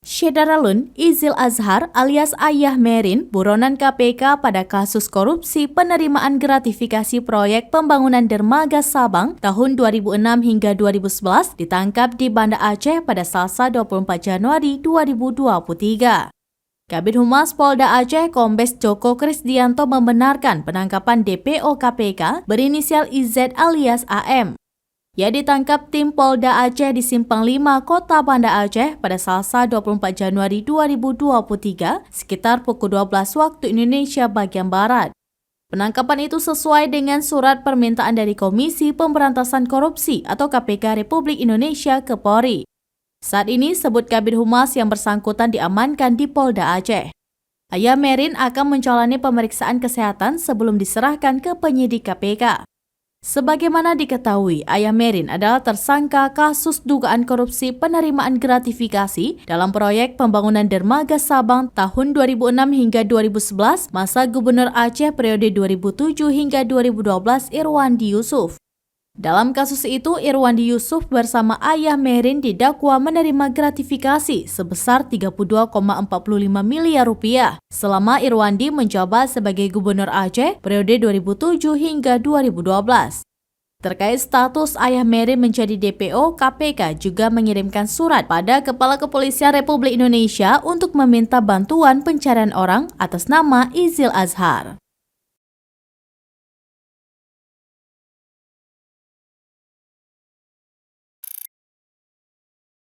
Syederalun Izil Azhar alias Ayah Merin buronan KPK pada kasus korupsi penerimaan gratifikasi proyek pembangunan dermaga Sabang tahun 2006 hingga 2011 ditangkap di Banda Aceh pada Selasa 24 Januari 2023. Kabid Humas Polda Aceh Kombes Joko Krisdianto membenarkan penangkapan DPO KPK berinisial IZ alias AM. Ia ditangkap tim Polda Aceh di Simpang 5, Kota Banda Aceh pada Selasa 24 Januari 2023 sekitar pukul 12 waktu Indonesia bagian Barat. Penangkapan itu sesuai dengan surat permintaan dari Komisi Pemberantasan Korupsi atau KPK Republik Indonesia ke Polri. Saat ini sebut Kabid Humas yang bersangkutan diamankan di Polda Aceh. Ayah Merin akan menjalani pemeriksaan kesehatan sebelum diserahkan ke penyidik KPK. Sebagaimana diketahui, Ayah Merin adalah tersangka kasus dugaan korupsi penerimaan gratifikasi dalam proyek pembangunan dermaga Sabang tahun 2006 hingga 2011 masa Gubernur Aceh periode 2007 hingga 2012 Irwandi Yusuf. Dalam kasus itu, Irwandi Yusuf bersama Ayah Merin didakwa menerima gratifikasi sebesar 32,45 miliar rupiah selama Irwandi menjabat sebagai Gubernur Aceh periode 2007 hingga 2012. Terkait status Ayah Merin menjadi DPO, KPK juga mengirimkan surat pada Kepala Kepolisian Republik Indonesia untuk meminta bantuan pencarian orang atas nama Izil Azhar.